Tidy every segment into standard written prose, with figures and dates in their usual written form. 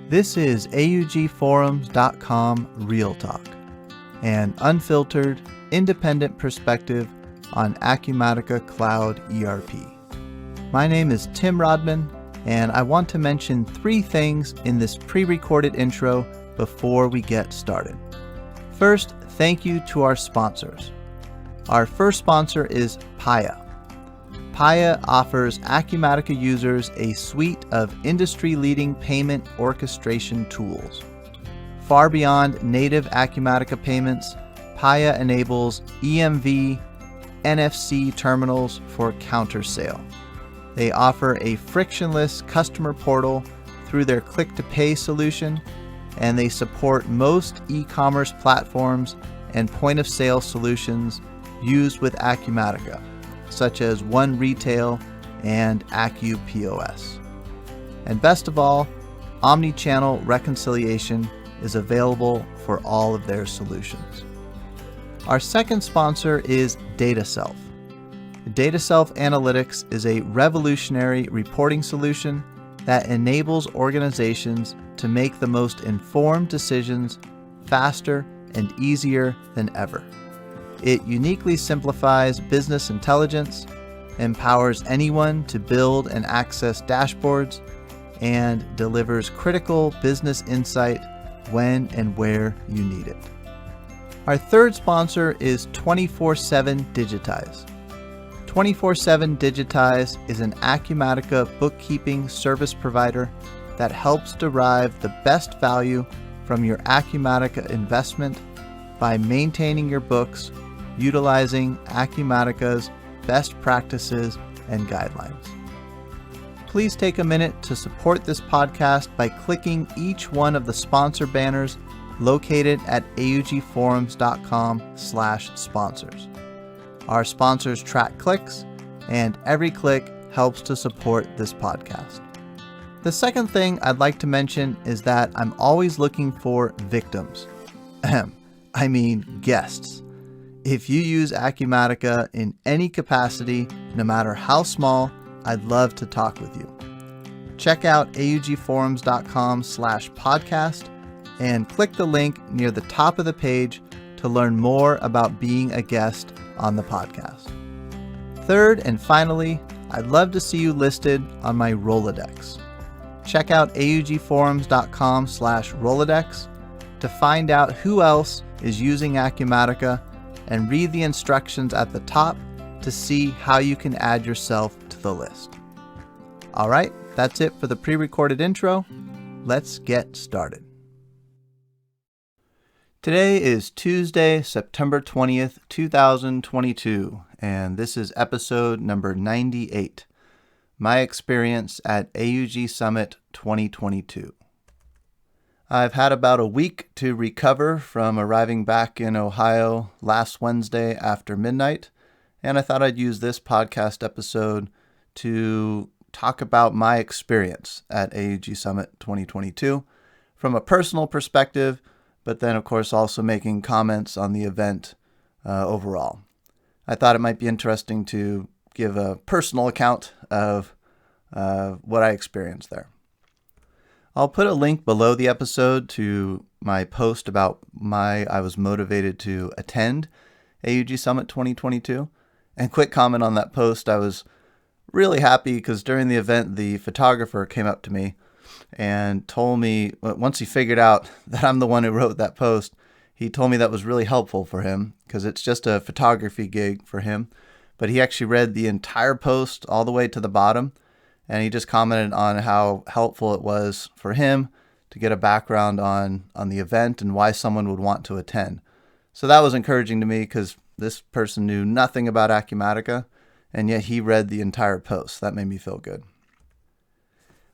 This is AUGforums.com Real Talk, an unfiltered, independent perspective on Acumatica Cloud ERP. My name is Tim Rodman, and I want to mention 3 things in this pre-recorded intro before we get started. First, thank you to our sponsors. Our first sponsor is Paya. Paya offers Acumatica users a suite of industry-leading payment orchestration tools. Far beyond native Acumatica payments, Paya enables EMV, NFC terminals for counter sale. They offer a frictionless customer portal through their click-to-pay solution, and they support most e-commerce platforms and point-of-sale solutions used with Acumatica, such as One Retail and AcuPOS. And best of all, omni-channel reconciliation is available for all of their solutions. Our second sponsor is DataSelf. DataSelf Analytics is a revolutionary reporting solution that enables organizations to make the most informed decisions faster and easier than ever. It uniquely simplifies business intelligence, empowers anyone to build and access dashboards, and delivers critical business insight when and where you need it. Our third sponsor is 24/7 Digitize. 24/7 Digitize is an Acumatica bookkeeping service provider that helps derive the best value from your Acumatica investment by maintaining your books utilizing Acumatica's best practices and guidelines. Please take a minute to support this podcast by clicking each one of the sponsor banners located at augforums.com/sponsors. Our sponsors track clicks, and every click helps to support this podcast. The second thing I'd like to mention is that I'm always looking for victims. Guests. If you use Acumatica in any capacity, no matter how small, I'd love to talk with you. Check out augforums.com/podcast and click the link near the top of the page to learn more about being a guest on the podcast. Third and finally, I'd love to see you listed on my Rolodex. Check out augforums.com/Rolodex to find out who else is using Acumatica and read the instructions at the top to see how you can add yourself to the list. All right, that's it for the pre-recorded intro. Let's get started. Today is Tuesday, September 20th, 2022, and this is episode number 98, My Experience at AUG Summit 2022. I've had about a week to recover from arriving back in Ohio last Wednesday after midnight, and I thought I'd use this podcast episode to talk about my experience at AUG Summit 2022 from a personal perspective, but then, of course, also making comments on the event overall. I thought it might be interesting to give a personal account of what I experienced there. I'll put a link below the episode to my post about why I was motivated to attend AUG Summit 2022. And quick comment on that post, I was really happy because during the event, the photographer came up to me and told me, once he figured out that I'm the one who wrote that post, he told me that was really helpful for him because it's just a photography gig for him. But he actually read the entire post all the way to the bottom. And he just commented on how helpful it was for him to get a background on the event and why someone would want to attend. So that was encouraging to me because this person knew nothing about Acumatica, and yet he read the entire post. That made me feel good.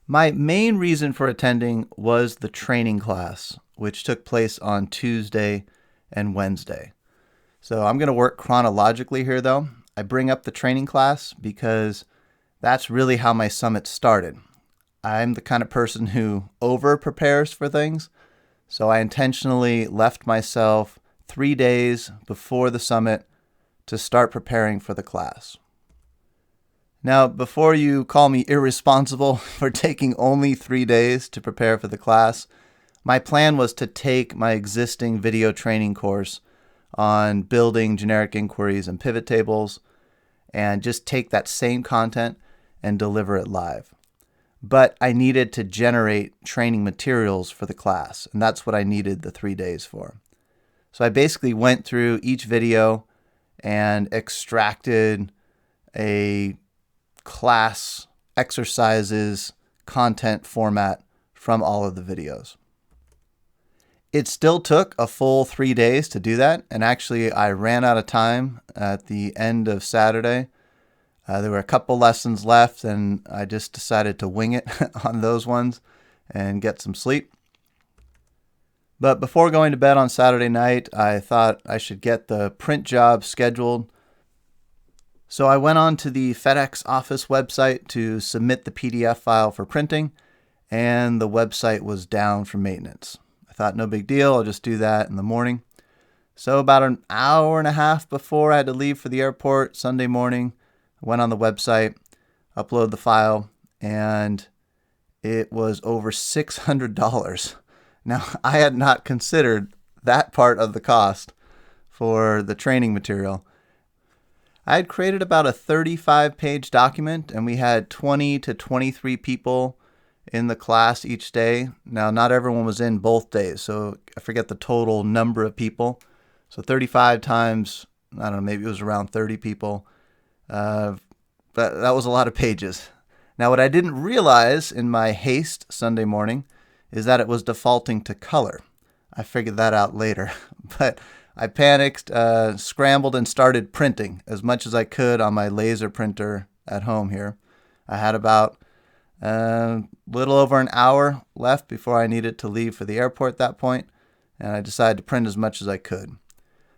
My main reason for attending was the training class, which took place on Tuesday and Wednesday. So I'm going to work chronologically here, though. I bring up the training class because that's really how my summit started. I'm the kind of person who over-prepares for things, so I intentionally left myself 3 days before the summit to start preparing for the class. Now, before you call me irresponsible for taking only 3 days to prepare for the class, my plan was to take my existing video training course on building generic inquiries and pivot tables and just take that same content and deliver it live. But I needed to generate training materials for the class, and that's what I needed the 3 days for. So I basically went through each video and extracted a class exercises content format from all of the videos. It still took a full 3 days to do that, and actually I ran out of time at the end of Saturday. There were a couple lessons left, and I just decided to wing it on those ones and get some sleep. But before going to bed on Saturday night, I thought I should get the print job scheduled. So I went on to the FedEx office website to submit the PDF file for printing, and the website was down for maintenance. I thought, no big deal, I'll just do that in the morning. So about an hour and a half before I had to leave for the airport Sunday morning, I went on the website, uploaded the file, and it was over $600. Now, I had not considered that part of the cost for the training material. I had created about a 35-page document, and we had 20 to 23 people in the class each day. Now, not everyone was in both days, so I forget the total number of people. So 35 times, I don't know, maybe it was around 30 people. But that was a lot of pages. Now, what I didn't realize in my haste Sunday morning is that it was defaulting to color. I figured that out later. But I panicked, scrambled, and started printing as much as I could on my laser printer at home here. I had about little over an hour left before I needed to leave for the airport at that point, and I decided to print as much as I could.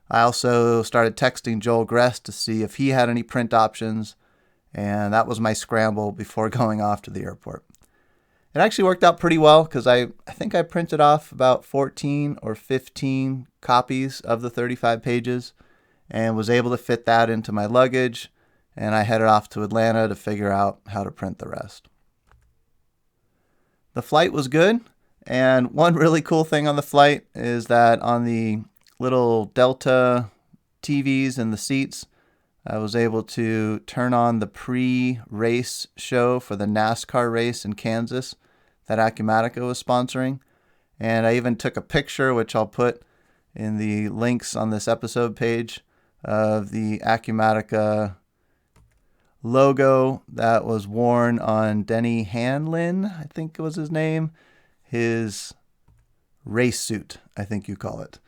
I also started texting Joel Gress to see if he had any print options, and that was my scramble before going off to the airport. It actually worked out pretty well because I think I printed off about 14 or 15 copies of the 35 pages and was able to fit that into my luggage, and I headed off to Atlanta to figure out how to print the rest. The flight was good, and one really cool thing on the flight is that on the little Delta TVs in the seats, I was able to turn on the pre-race show for the NASCAR race in Kansas that Acumatica was sponsoring. And I even took a picture, which I'll put in the links on this episode page, of the Acumatica logo that was worn on Denny Hamlin, I think was his name, his race suit, I think you call it.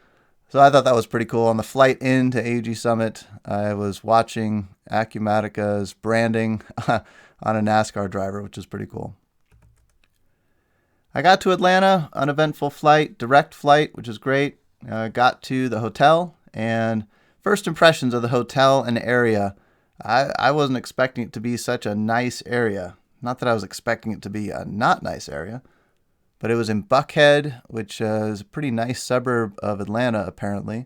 So I thought that was pretty cool. On the flight into AUG Summit, I was watching Acumatica's branding on a NASCAR driver, which is pretty cool. I got to Atlanta, uneventful flight, direct flight, which is great. Got to the hotel, and first impressions of the hotel and area, I wasn't expecting it to be such a nice area. Not that I was expecting it to be a not nice area, but it was in Buckhead, which is a pretty nice suburb of Atlanta, apparently,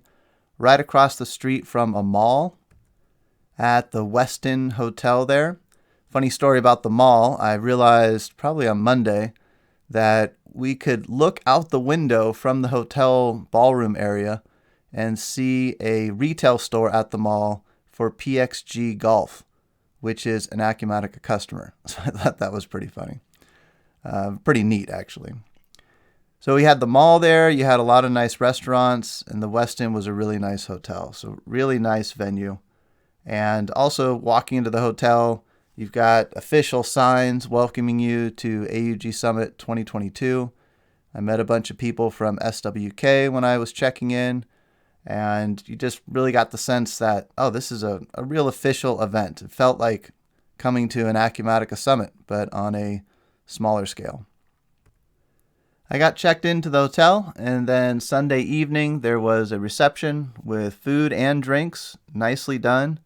right across the street from a mall at the Westin Hotel there. Funny story about the mall, I realized probably on Monday that we could look out the window from the hotel ballroom area and see a retail store at the mall for PXG Golf, which is an Acumatica customer. So I thought that was pretty funny. Pretty neat, actually. So we had the mall there. You had a lot of nice restaurants, and the Westin was a really nice hotel. So really nice venue. And also walking into the hotel, you've got official signs welcoming you to AUG Summit 2022. I met a bunch of people from SWK when I was checking in, and you just really got the sense that, oh, this is a real official event. It felt like coming to an Acumatica Summit, but on a smaller scale. I got checked into the hotel, and then Sunday evening there was a reception with food and drinks, nicely done,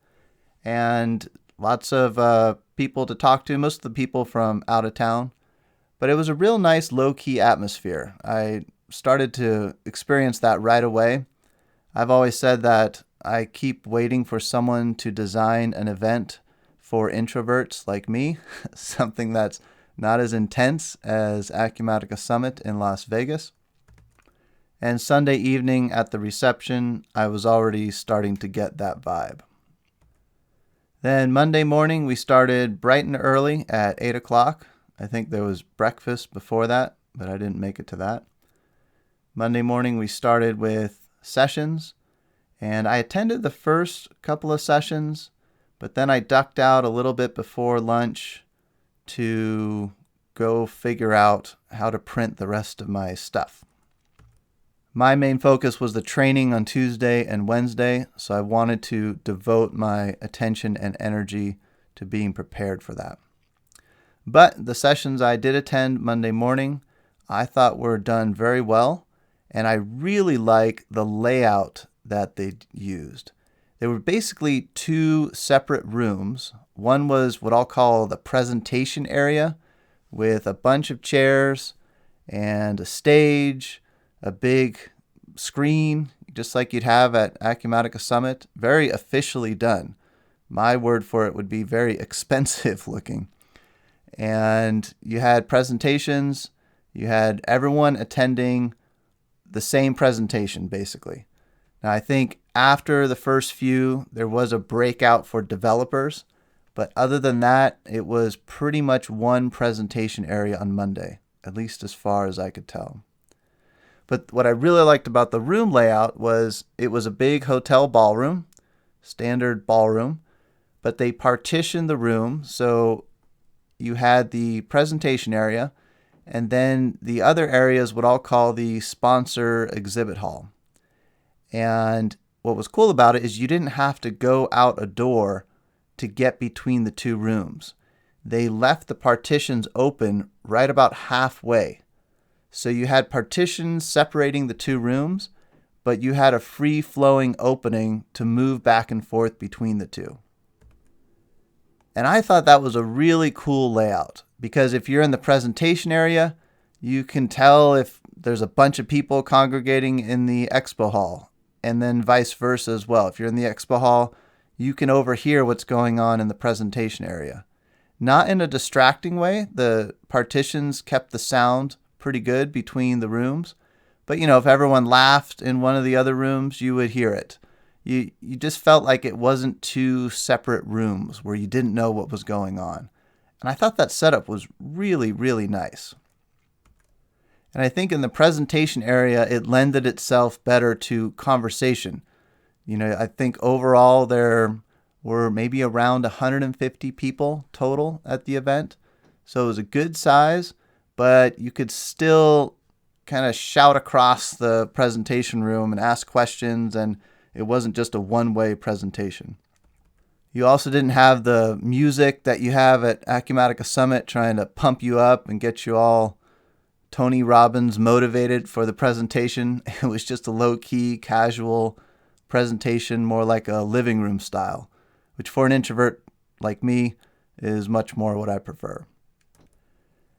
and lots of people to talk to, most of the people from out of town. But it was a real nice low-key atmosphere. I started to experience that right away. I've always said that I keep waiting for someone to design an event for introverts like me, something that's not as intense as Acumatica Summit in Las Vegas. And Sunday evening at the reception, I was already starting to get that vibe. Then Monday morning, we started bright and early at 8 o'clock. I think there was breakfast before that, but I didn't make it to that. Monday morning, we started with sessions, and I attended the first couple of sessions, but then I ducked out a little bit before lunch to go figure out how to print the rest of my stuff. My main focus was the training on Tuesday and Wednesday, so I wanted to devote my attention and energy to being prepared for that. But the sessions I did attend Monday morning, I thought were done very well, and I really like the layout that they used. There were basically two separate rooms. One was what I'll call the presentation area with a bunch of chairs and a stage, a big screen, just like you'd have at Acumatica Summit. Very officially done. My word for it would be very expensive looking. And you had presentations. You had everyone attending the same presentation, basically. Now, I think after the first few, there was a breakout for developers. But other than that, it was pretty much one presentation area on Monday, at least as far as I could tell. But what I really liked about the room layout was it was a big hotel ballroom, standard ballroom, but they partitioned the room. So you had the presentation area, and then the other areas what I'll call the sponsor exhibit hall. And what was cool about it is you didn't have to go out a door to get between the two rooms. They left the partitions open right about halfway. So you had partitions separating the two rooms, but you had a free-flowing opening to move back and forth between the two. And I thought that was a really cool layout because if you're in the presentation area, you can tell if there's a bunch of people congregating in the expo hall, and then vice versa as well. If you're in the expo hall, you can overhear what's going on in the presentation area. Not in a distracting way. The partitions kept the sound pretty good between the rooms. But, if everyone laughed in one of the other rooms, you would hear it. You just felt like it wasn't two separate rooms where you didn't know what was going on. And I thought that setup was really, really nice. And I think in the presentation area, it lended itself better to conversation. I think overall there were maybe around 150 people total at the event. So it was a good size, but you could still kind of shout across the presentation room and ask questions, and it wasn't just a one-way presentation. You also didn't have the music that you have at Acumatica Summit trying to pump you up and get you all Tony Robbins motivated for the presentation. It was just a low-key, casual presentation, more like a living room style, which for an introvert like me is much more what I prefer.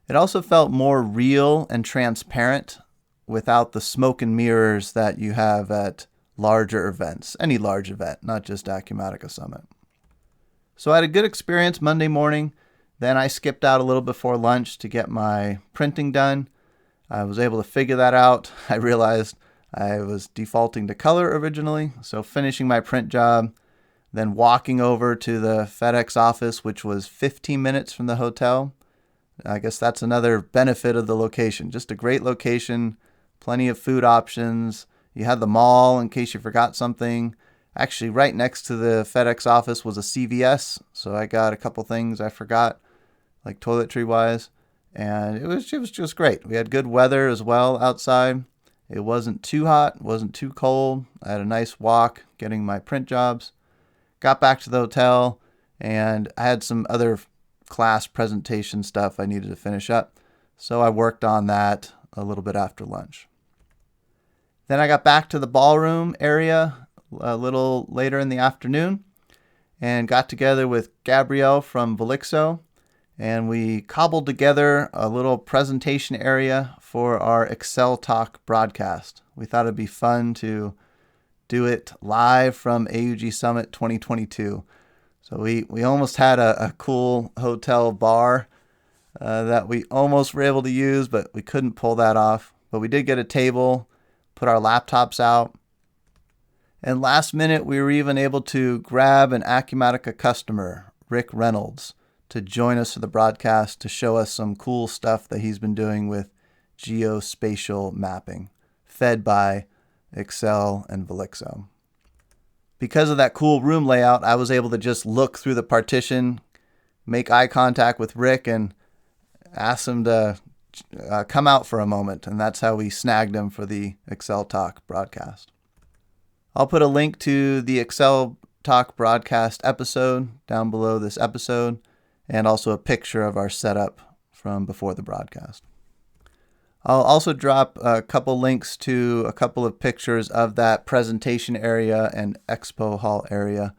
It also felt more real and transparent without the smoke and mirrors that you have at larger events, any large event, not just Acumatica Summit. So I had a good experience Monday morning. Then I skipped out a little before lunch to get my printing done. I was able to figure that out. I realized I was defaulting to color originally, so finishing my print job, then walking over to the FedEx office, which was 15 minutes from the hotel. I guess that's another benefit of the location. Just a great location, plenty of food options. You had the mall in case you forgot something. Actually, right next to the FedEx office was a CVS, so I got a couple things I forgot, like toiletry-wise, and it was just great. We had good weather as well outside. It wasn't too hot, wasn't too cold. I had a nice walk getting my print jobs. Got back to the hotel, and I had some other class presentation stuff I needed to finish up, so I worked on that a little bit after lunch. Then I got back to the ballroom area a little later in the afternoon and got together with Gabrielle from Velixo, and we cobbled together a little presentation area for our Excel Talk broadcast. We thought it'd be fun to do it live from AUG Summit 2022. So we almost had a cool hotel bar that we almost were able to use, but we couldn't pull that off. But we did get a table, put our laptops out. And last minute, we were even able to grab an Acumatica customer, Rick Reynolds, to join us for the broadcast to show us some cool stuff that he's been doing with geospatial mapping, fed by Excel and Velixo. Because of that cool room layout, I was able to just look through the partition, make eye contact with Rick, and ask him to come out for a moment. And that's how we snagged him for the Excel Talk broadcast. I'll put a link to the Excel Talk broadcast episode down below this episode, and also a picture of our setup from before the broadcast. I'll also drop a couple links to a couple of pictures of that presentation area and expo hall area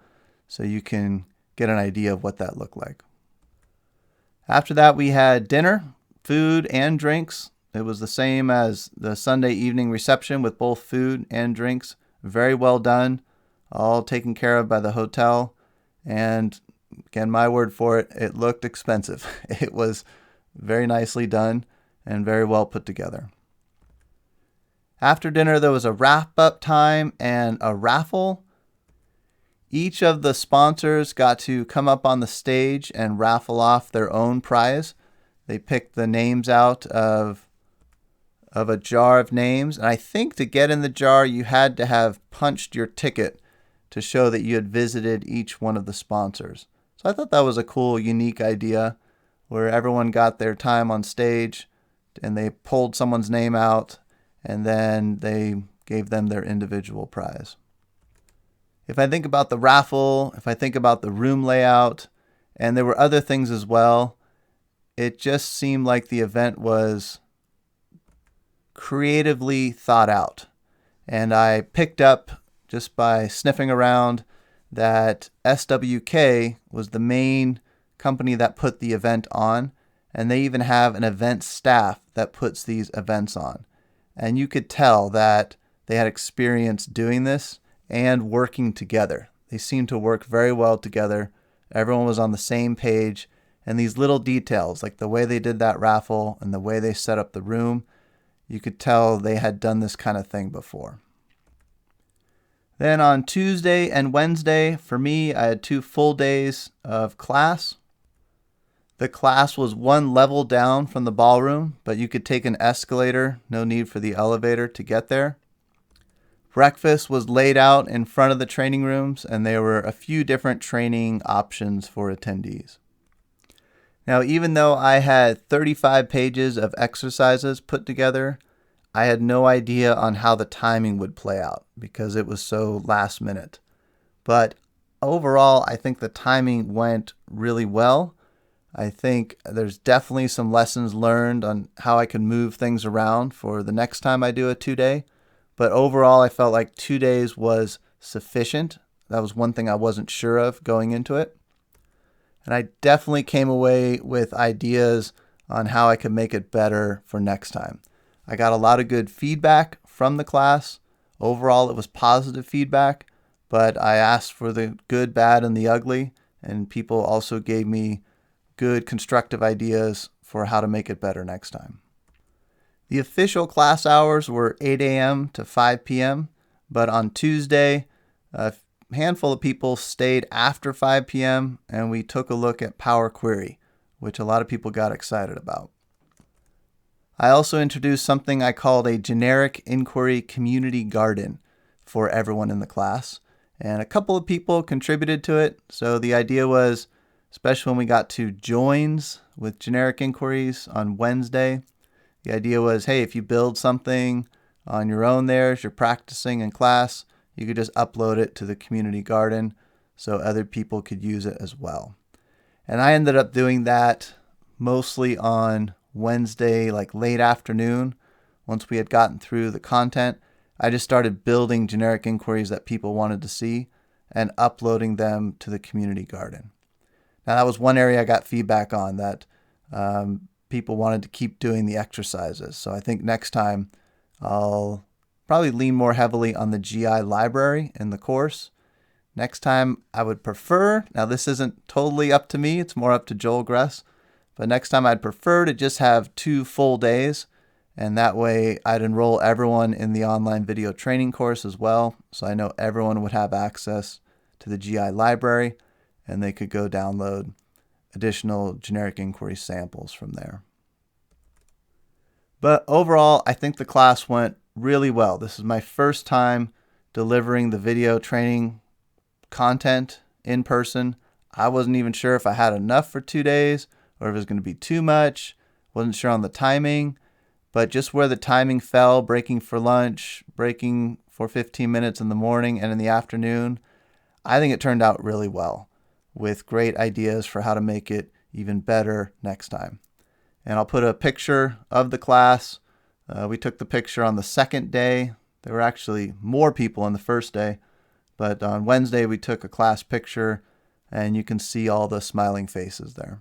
so you can get an idea of what that looked like. After that, we had dinner, food, and drinks. It was the same as the Sunday evening reception with both food and drinks. Very well done, all taken care of by the hotel. And again, my word for it, it looked expensive. It was very nicely done and very well put together. After dinner, there was a wrap-up time and a raffle. Each of the sponsors got to come up on the stage and raffle off their own prize. They picked the names out of a jar of names. And I think to get in the jar, you had to have punched your ticket to show that you had visited each one of the sponsors. So I thought that was a cool, unique idea where everyone got their time on stage and they pulled someone's name out and then they gave them their individual prize. If I think about the raffle, if I think about the room layout, and there were other things as well, it just seemed like the event was creatively thought out. And I picked up, just by sniffing around, that SWK was the main company that put the event on, and they even have an event staff that puts these events on. And you could tell that they had experience doing this and working together. They seemed to work very well together. Everyone was on the same page, and these little details, like the way they did that raffle and the way they set up the room, you could tell they had done this kind of thing before. Then on Tuesday and Wednesday, for me, I had 2 full days of class. The class was 1 level down from the ballroom, but you could take an escalator, no need for the elevator to get there. Breakfast was laid out in front of the training rooms, and there were a few different training options for attendees. Now, even though I had 35 pages of exercises put together, I had no idea on how the timing would play out because it was so last minute. But overall, I think the timing went really well. I think there's definitely some lessons learned on how I can move things around for the next time I do a 2-day. But overall, I felt like 2 days was sufficient. That was one thing I wasn't sure of going into it. And I definitely came away with ideas on how I could make it better for next time. I got a lot of good feedback from the class. Overall, it was positive feedback, but I asked for the good, bad, and the ugly, and people also gave me good constructive ideas for how to make it better next time. The official class hours were 8 a.m. to 5 p.m., but on Tuesday, a handful of people stayed after 5 p.m., and we took a look at Power Query, which a lot of people got excited about. I also introduced something I called a generic inquiry community garden for everyone in the class, and a couple of people contributed to it. So the idea was, especially when we got to joins with generic inquiries on Wednesday, the idea was, hey, if you build something on your own there as you're practicing in class, you could just upload it to the community garden so other people could use it as well. And I ended up doing that mostly on Wednesday, like late afternoon. Once we had gotten through the content, I just started building generic inquiries that people wanted to see and uploading them to the community garden. Now, that was one area I got feedback on, that people wanted to keep doing the exercises. So I think next time I'll probably lean more heavily on the GI library in the course. Next time I would prefer, now this isn't totally up to me, it's more up to Joel Gress, but next time I'd prefer to just have 2 full days, and that way I'd enroll everyone in the online video training course as well, so I know everyone would have access to the GI library, and they could go download additional generic inquiry samples from there. But overall, I think the class went really well. This is my first time delivering the video training content in person. I wasn't even sure if I had enough for 2 days or if it was going to be too much. Wasn't sure on the timing, but just where the timing fell, breaking for lunch, breaking for 15 minutes in the morning and in the afternoon, I think it turned out really well with great ideas for how to make it even better next time. And I'll put a picture of the class. We took the picture on the second day. There were actually more people on the first day, but on Wednesday we took a class picture and you can see all the smiling faces there.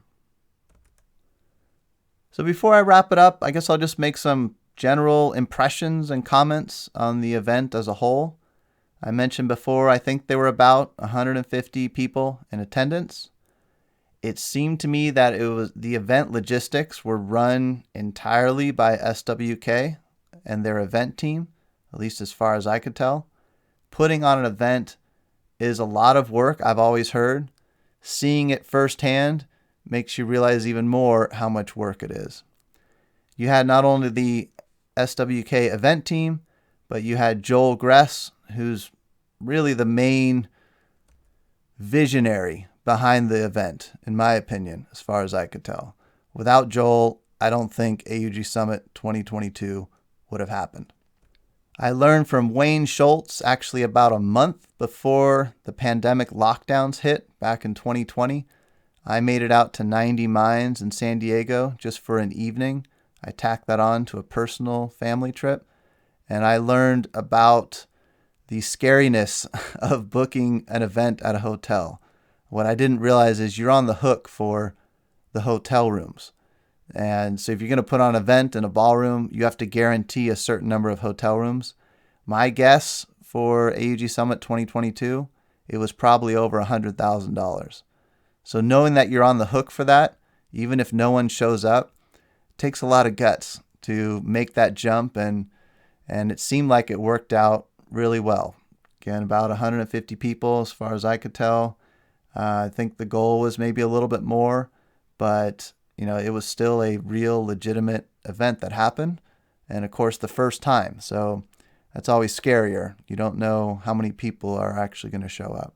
So before I wrap it up, I guess I'll just make some general impressions and comments on the event as a whole. I mentioned before, I think there were about 150 people in attendance. It seemed to me that the event logistics were run entirely by SWK and their event team, at least as far as I could tell. Putting on an event is a lot of work, I've always heard. Seeing it firsthand makes you realize even more how much work it is. You had not only the SWK event team, but you had Joel Gress, who's really the main visionary behind the event, in my opinion, as far as I could tell. Without Joel, I don't think AUG Summit 2022 would have happened. I learned from Wayne Schultz actually about a month before the pandemic lockdowns hit back in 2020. I made it out to 90 Mines in San Diego just for an evening. I tacked that on to a personal family trip, and I learned about the scariness of booking an event at a hotel. What I didn't realize is you're on the hook for the hotel rooms. And so if you're going to put on an event in a ballroom, you have to guarantee a certain number of hotel rooms. My guess for AUG Summit 2022, it was probably over $100,000. So knowing that you're on the hook for that, even if no one shows up, takes a lot of guts to make that jump. And it seemed like it worked out really well. Again, about 150 people as far as I could tell. I think the goal was maybe a little bit more, but it was still a real legitimate event that happened. And of course, the first time. So that's always scarier. You don't know how many people are actually going to show up.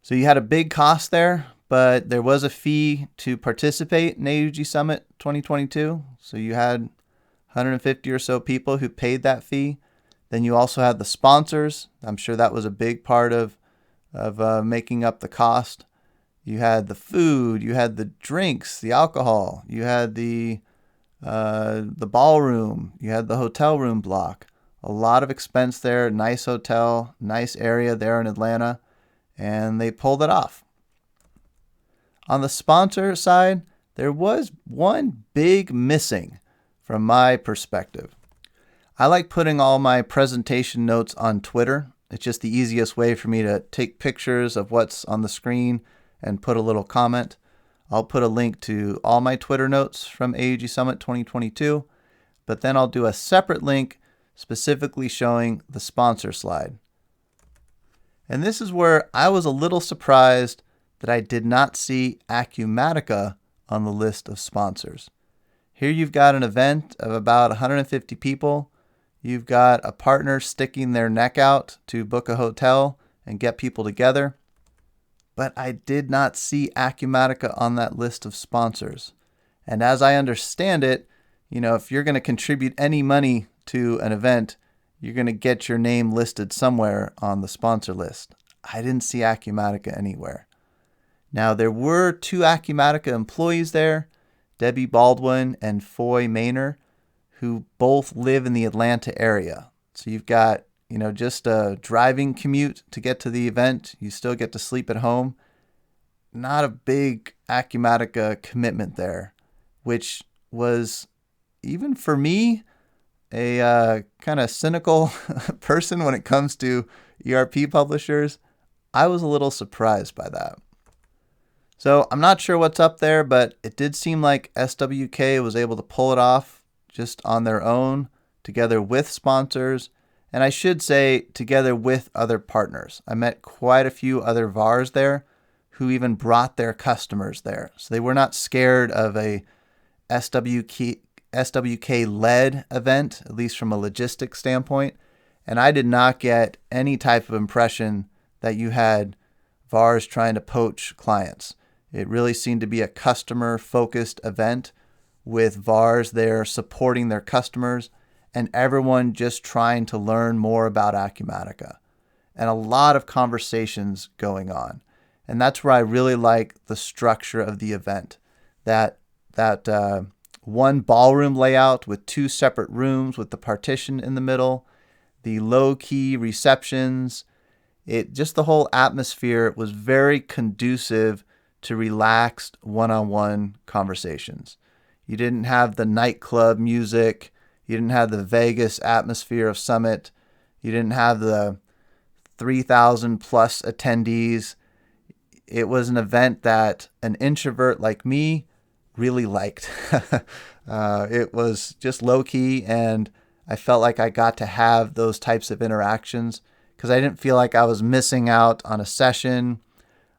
So you had a big cost there, but there was a fee to participate in AUG Summit 2022. So you had 150 or so people who paid that fee. Then you also had the sponsors. I'm sure that was a big part of making up the cost. You had the food, you had the drinks, the alcohol, you had the ballroom, you had the hotel room block. A lot of expense there, nice hotel, nice area there in Atlanta, and they pulled it off. On the sponsor side, there was one big missing from my perspective. I like putting all my presentation notes on Twitter. It's just the easiest way for me to take pictures of what's on the screen and put a little comment. I'll put a link to all my Twitter notes from AUG Summit 2022, but then I'll do a separate link specifically showing the sponsor slide. And this is where I was a little surprised that I did not see Acumatica on the list of sponsors. Here you've got an event of about 150 people. You've got a partner sticking their neck out to book a hotel and get people together. But I did not see Acumatica on that list of sponsors. And as I understand it, if you're going to contribute any money to an event, you're going to get your name listed somewhere on the sponsor list. I didn't see Acumatica anywhere. Now, there were 2 Acumatica employees there, Debbie Baldwin and Foy Maynor, who both live in the Atlanta area. So you've got, just a driving commute to get to the event. You still get to sleep at home. Not a big Acumatica commitment there, which was, even for me, a kind of cynical person when it comes to, ERP publishers, I was a little surprised by that. So I'm not sure what's up there, but it did seem like SWK was able to pull it off just on their own, together with sponsors, and I should say together with other partners. I met quite a few other VARs there who even brought their customers there. So they were not scared of a SWK-led event, at least from a logistics standpoint. And I did not get any type of impression that you had VARs trying to poach clients. It really seemed to be a customer-focused event with VARs there supporting their customers and everyone just trying to learn more about Acumatica. And a lot of conversations going on. And that's where I really like the structure of the event. That one ballroom layout with two separate rooms with the partition in the middle, the low-key receptions, just the whole atmosphere was very conducive to relaxed one-on-one conversations. You didn't have the nightclub music. You didn't have the Vegas atmosphere of Summit. You didn't have the 3,000 plus attendees. It was an event that an introvert like me really liked. It was just low-key, and I felt like I got to have those types of interactions because I didn't feel like I was missing out on a session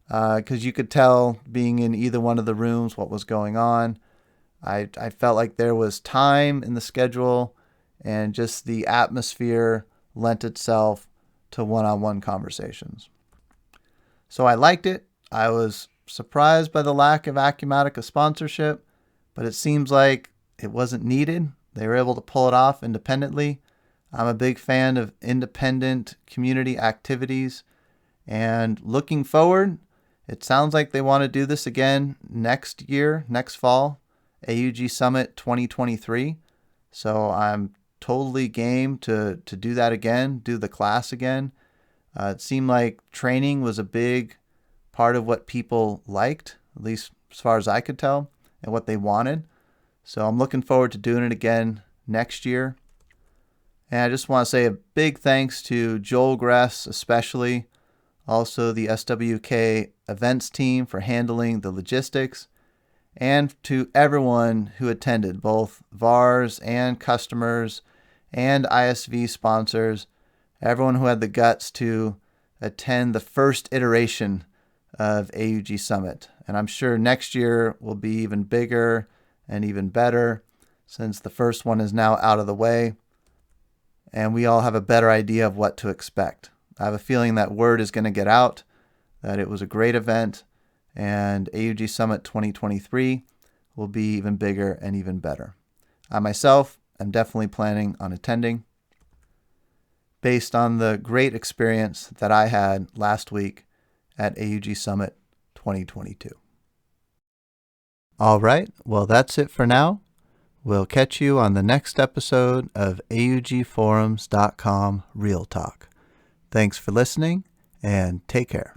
because you could tell being in either one of the rooms what was going on. I felt like there was time in the schedule, and just the atmosphere lent itself to one-on-one conversations. So I liked it. I was surprised by the lack of Acumatica sponsorship, but it seems like it wasn't needed. They were able to pull it off independently. I'm a big fan of independent community activities, and looking forward, it sounds like they want to do this again next year, next fall, AUG Summit 2023. So I'm totally game to do that again, do the class again. It seemed like training was a big part of what people liked, at least as far as I could tell, and what they wanted. So I'm looking forward to doing it again next year. And I just want to say a big thanks to Joel Gress, especially, also the SWK events team for handling the logistics, and to everyone who attended, both VARs and customers and ISV sponsors, everyone who had the guts to attend the first iteration of AUG Summit. And I'm sure next year will be even bigger and even better since the first one is now out of the way and we all have a better idea of what to expect. I have a feeling that word is going to get out, that it was a great event, and AUG Summit 2023 will be even bigger and even better. I myself am definitely planning on attending based on the great experience that I had last week at AUG Summit 2022. All right, well, that's it for now. We'll catch you on the next episode of AUGforums.com Real Talk. Thanks for listening, and take care.